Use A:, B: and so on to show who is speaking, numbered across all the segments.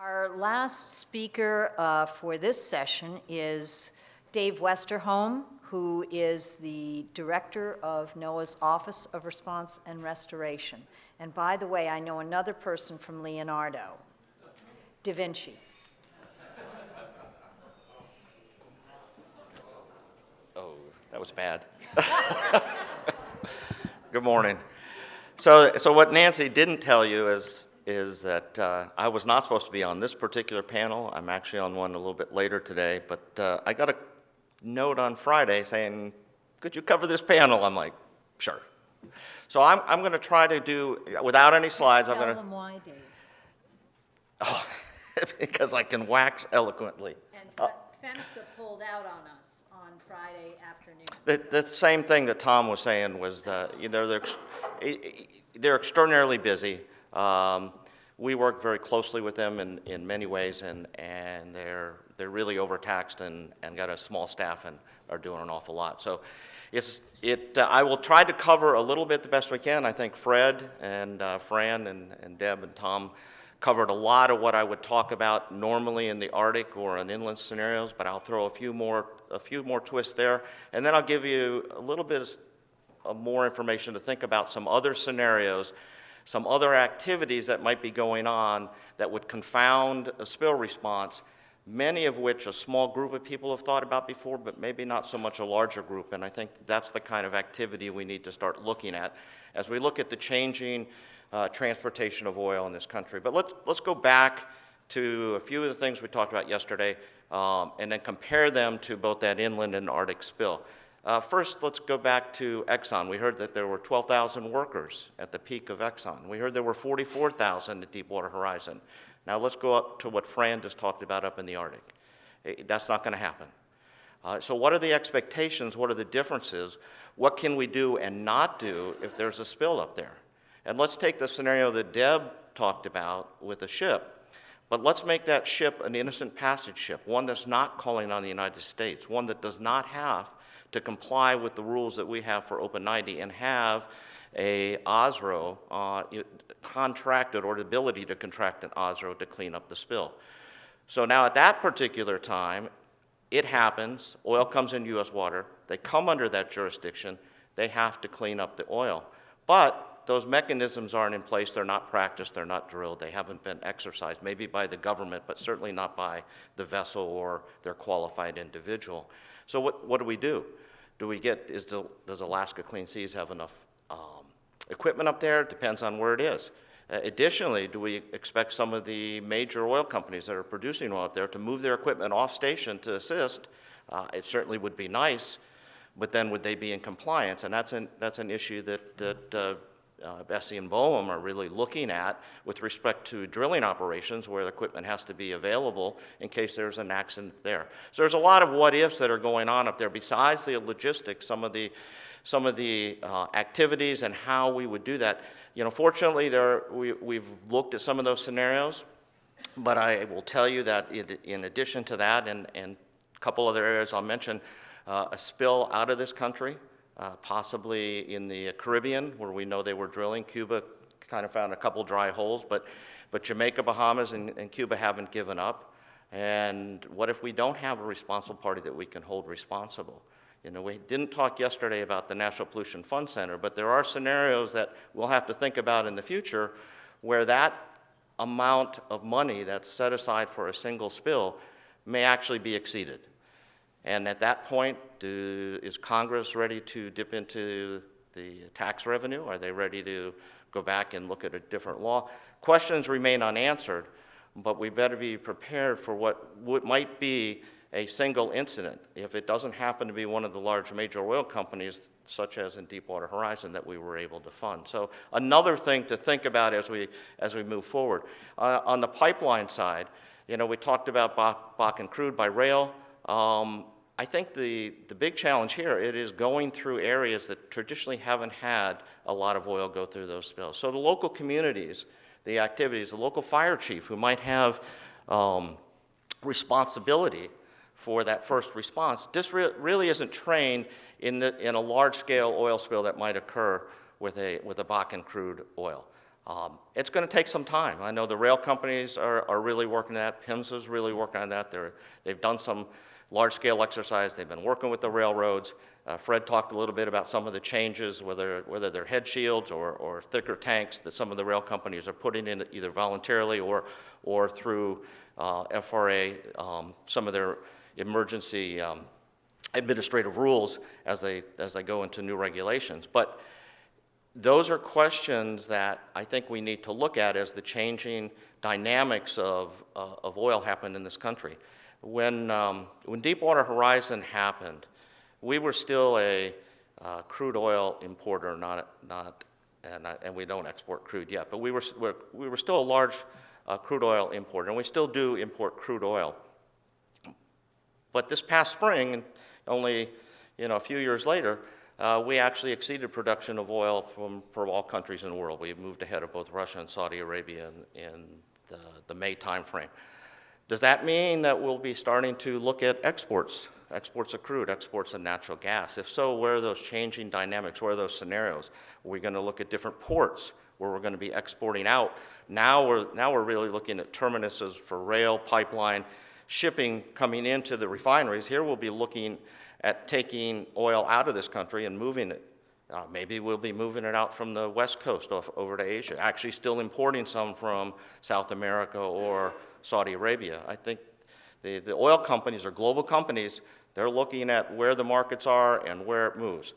A: Our last speaker for this session is Dave Westerholm, who is the director of NOAA's Office of Response and Restoration. And by the way, I know another person from Leonardo, Da Vinci.
B: Oh, that was bad. Good morning. So what Nancy didn't tell you is that I was not supposed to be on this particular panel. I'm actually on one a little bit later today, but I got a note on Friday saying, could you cover this panel? I'm like, sure. So I'm going to try to do, without any slides, I'm going to...
A: Tell them why, Dave.
B: Oh, because I can wax eloquently.
A: And FEMSA pulled out on us on Friday afternoon.
B: The same thing that Tom was saying was they're extraordinarily busy. We work very closely with them in many ways, and they're really overtaxed and got a small staff and are doing an awful lot. So I will try to cover a little bit the best we can. I think Fred and Fran and Deb and Tom covered a lot of what I would talk about normally in the Arctic or in inland scenarios, but I'll throw a few more twists there, and then I'll give you a little bit of more information to think about some other scenarios, some other activities that might be going on that would confound a spill response, many of which a small group of people have thought about before, but maybe not so much a larger group. And I think that's the kind of activity we need to start looking at as we look at the changing transportation of oil in this country. But let's go back to a few of the things we talked about yesterday and then compare them to both that inland and Arctic spill. First, let's go back to Exxon. We heard that there were 12,000 workers at the peak of Exxon. We heard there were 44,000 at Deepwater Horizon. Now let's go up to what Fran just talked about up in the Arctic. That's not going to happen. So what are the expectations? What are the differences? What can we do and not do if there's a spill up there? And let's take the scenario that Deb talked about with a ship. But let's make that ship an innocent passage ship, one that's not calling on the United States, one that does not have to comply with the rules that we have for Open 90 and have a OSRO contracted or the ability to contract an OSRO to clean up the spill. So now at that particular time, it happens, oil comes in U.S. water, they come under that jurisdiction, they have to clean up the oil. But those mechanisms aren't in place, they're not practiced, they're not drilled, they haven't been exercised, maybe by the government, but certainly not by the vessel or their qualified individual. So what do we do? Does Alaska Clean Seas have enough equipment up there? It depends on where it is. Additionally, do we expect some of the major oil companies that are producing oil up there to move their equipment off station to assist? It certainly would be nice, but then would they be in compliance? And that's an issue that Bessie and Boehm are really looking at with respect to drilling operations where the equipment has to be available in case there's an accident there. So there's a lot of what-ifs that are going on up there besides the logistics, some of the activities and how we would do that. You know, fortunately, we've looked at some of those scenarios, but I will tell you that in addition to that and a couple other areas I'll mention, a spill out of this country, possibly in the Caribbean, where we know they were drilling. Cuba kind of found a couple dry holes, but Jamaica, Bahamas, and Cuba haven't given up. And what if we don't have a responsible party that we can hold responsible? You know, we didn't talk yesterday about the National Pollution Fund Center, but there are scenarios that we'll have to think about in the future where that amount of money that's set aside for a single spill may actually be exceeded. And at that point, is Congress ready to dip into the tax revenue? Are they ready to go back and look at a different law? Questions remain unanswered, but we better be prepared for what might be a single incident if it doesn't happen to be one of the large major oil companies, such as in Deepwater Horizon, that we were able to fund. So another thing to think about as we move forward. On the pipeline side, you know, we talked about Bakken crude by rail. I think the big challenge here, it is going through areas that traditionally haven't had a lot of oil go through those spills. So the local communities, the activities, the local fire chief who might have responsibility for that first response, this really isn't trained in a large-scale oil spill that might occur with a Bakken crude oil. It's going to take some time. I know the rail companies are really working on that. PIMSA's really working on that. They've done some large-scale exercise. They've been working with the railroads. Fred talked a little bit about some of the changes, whether they're head shields or thicker tanks that some of the rail companies are putting in either voluntarily or through FRA, some of their emergency administrative rules as they go into new regulations. But those are questions that I think we need to look at as the changing dynamics of oil happen in this country. When Deepwater Horizon happened, we were still a crude oil importer, and we don't export crude yet, but we were still a large crude oil importer, and we still do import crude oil. But this past spring, only a few years later, we actually exceeded production of oil for all countries in the world. We moved ahead of both Russia and Saudi Arabia in the May timeframe. Does that mean that we'll be starting to look at exports of crude, exports of natural gas? If so, where are those changing dynamics? Where are those scenarios? Are we going to look at different ports where we're going to be exporting out? Now we're really looking at terminuses for rail, pipeline, shipping coming into the refineries. Here we'll be looking at taking oil out of this country and moving it. Maybe we'll be moving it out from the West Coast over to Asia, actually still importing some from South America or Saudi Arabia. I think the oil companies are global companies. They're looking at where the markets are and where it moves.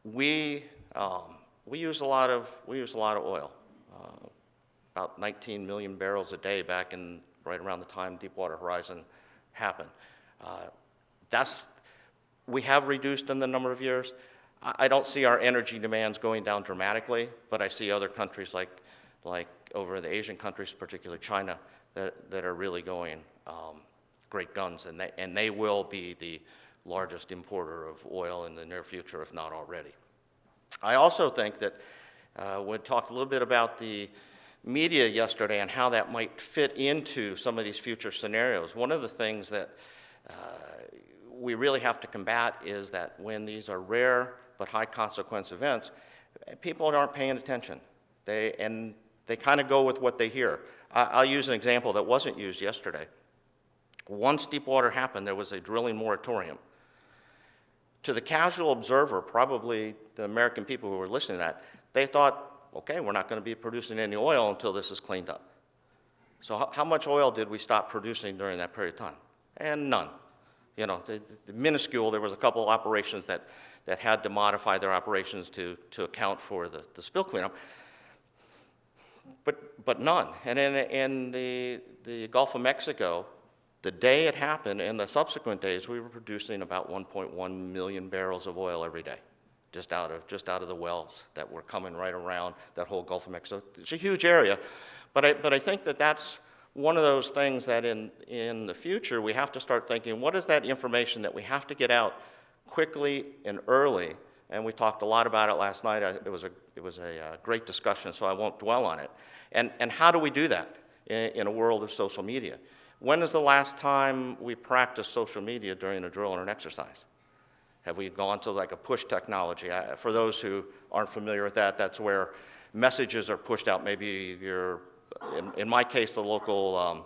B: We use a lot of oil, about 19 million barrels a day back in right around the time Deepwater Horizon happened. We have reduced in the number of years. I don't see our energy demands going down dramatically, but I see other countries like over the Asian countries, particularly China, that are really going great guns, and they will be the largest importer of oil in the near future, if not already. I also think that we talked a little bit about the media yesterday and how that might fit into some of these future scenarios. One of the things that we really have to combat is that when these are rare but high consequence events, people aren't paying attention. They kind of go with what they hear. I'll use an example that wasn't used yesterday. Once Deepwater happened, there was a drilling moratorium. To the casual observer, probably the American people who were listening to that, they thought, okay, we're not going to be producing any oil until this is cleaned up. So how much oil did we stop producing during that period of time? And none. The minuscule, there was a couple operations that had to modify their operations to account for the spill cleanup. But none. And in the Gulf of Mexico, the day it happened and the subsequent days, we were producing about 1.1 million barrels of oil every day, just out of the wells that were coming right around that whole Gulf of Mexico. It's a huge area, but I think that's one of those things that in the future we have to start thinking, what is that information that we have to get out quickly and early? And we talked a lot about it last night. It was a great discussion, so I won't dwell on it. And how do we do that in a world of social media? When is the last time we practiced social media during a drill or an exercise? Have we gone to like a push technology? For those who aren't familiar with that, that's where messages are pushed out. Maybe in my case, the local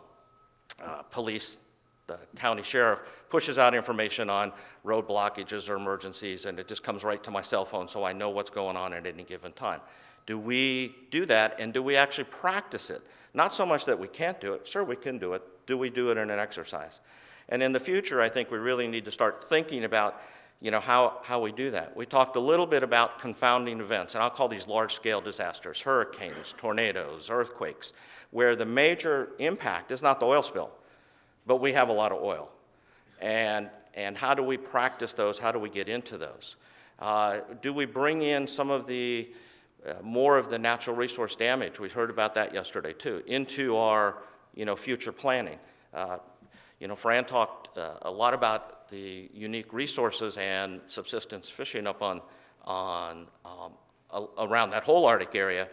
B: police, the county sheriff, pushes out information on road blockages or emergencies, and it just comes right to my cell phone so I know what's going on at any given time. Do we do that, and do we actually practice it? Not so much that we can't do it. Sure, we can do it. Do we do it in an exercise? And in the future, I think we really need to start thinking about how we do that. We talked a little bit about confounding events, and I'll call these large-scale disasters, hurricanes, tornadoes, earthquakes, where the major impact is not the oil spill, but we have a lot of oil. And how do we practice those? How do we get into those? Do we bring in some of the more of the natural resource damage? We heard about that yesterday too, into our future planning. Fran talked a lot about the unique resources and subsistence fishing up on around that whole Arctic area.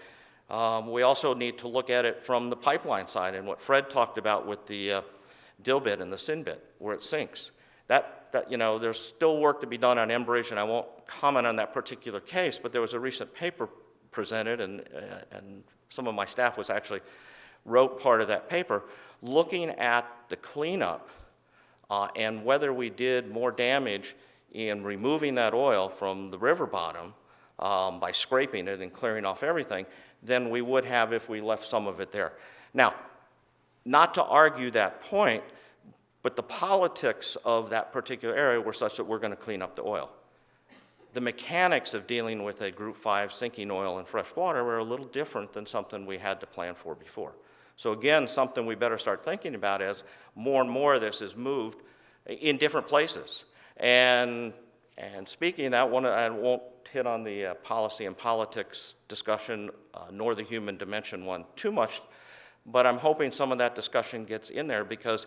B: We also need to look at it from the pipeline side and what Fred talked about with the Dilbit and the Sinbit, where it sinks. There's still work to be done on Enbridge, and I won't comment on that particular case, but there was a recent paper presented and some of my staff was actually wrote part of that paper, looking at the cleanup and whether we did more damage in removing that oil from the river bottom by scraping it and clearing off everything than we would have if we left some of it there. Now, not to argue that point, but the politics of that particular area were such that we're going to clean up the oil. The mechanics of dealing with a Group 5 sinking oil in fresh water were a little different than something we had to plan for before. So again, something we better start thinking about as more and more of this is moved in different places. And speaking of that, I won't hit on the policy and politics discussion, nor the human dimension one too much, but I'm hoping some of that discussion gets in there because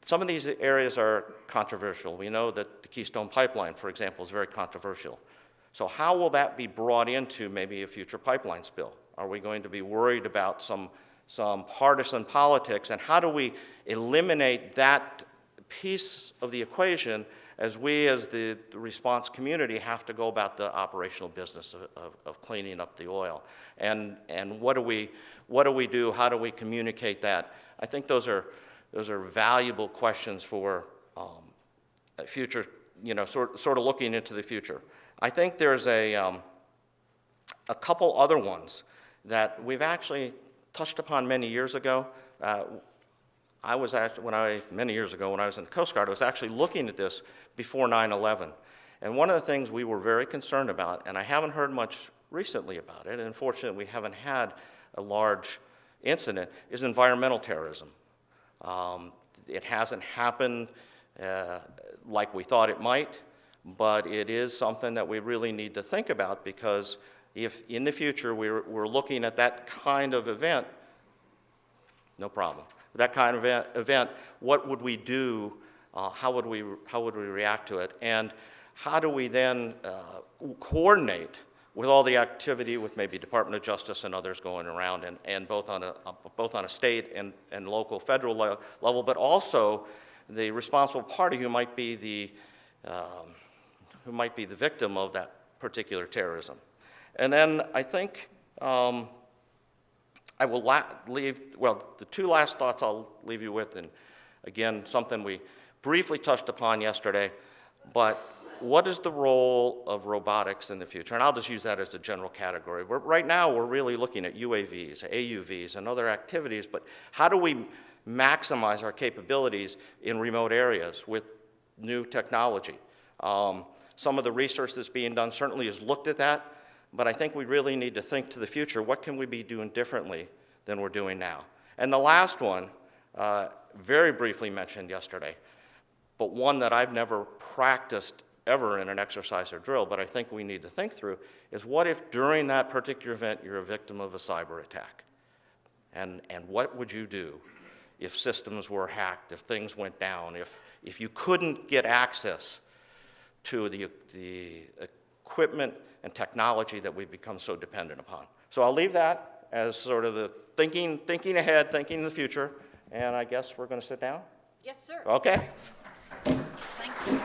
B: some of these areas are controversial. We know that the Keystone Pipeline, for example, is very controversial. So how will that be brought into maybe a future pipelines bill? Are we going to be worried about some partisan politics, and how do we eliminate that piece of the equation as we, as the response community, have to go about the operational business of cleaning up the oil? And what do we do? How do we communicate that? I think those are valuable questions for future, sort of looking into the future. I think there's a couple other ones that we've actually touched upon many years ago. Many years ago when I was in the Coast Guard, I was actually looking at this before 9/11. And one of the things we were very concerned about, and I haven't heard much recently about it, and unfortunately we haven't had a large incident, is environmental terrorism. It hasn't happened like we thought it might, but it is something that we really need to think about, because if in the future we're looking at that kind of event, no problem. That kind of event, what would we do? How would we react to it? And how do we then coordinate with all the activity with maybe Department of Justice and others going around, and both on a state and local, federal level, but also the responsible party who might be the victim of that particular terrorism. And then I think I will the two last thoughts I'll leave you with, and again, something we briefly touched upon yesterday, but what is the role of robotics in the future? And I'll just use that as a general category. Right now, we're really looking at UAVs, AUVs, and other activities, but how do we maximize our capabilities in remote areas with new technology? Some of the research that's being done certainly has looked at that, but I think we really need to think to the future. What can we be doing differently than we're doing now? And the last one, very briefly mentioned yesterday, but one that I've never practiced ever in an exercise or drill, but I think we need to think through, is what if during that particular event you're a victim of a cyber attack? And what would you do if systems were hacked, if things went down, if you couldn't get access to the equipment and technology that we've become so dependent upon? So I'll leave that as sort of the thinking ahead, thinking the future, and I guess we're going to sit down?
A: Yes, sir.
B: Okay.
A: Thank you.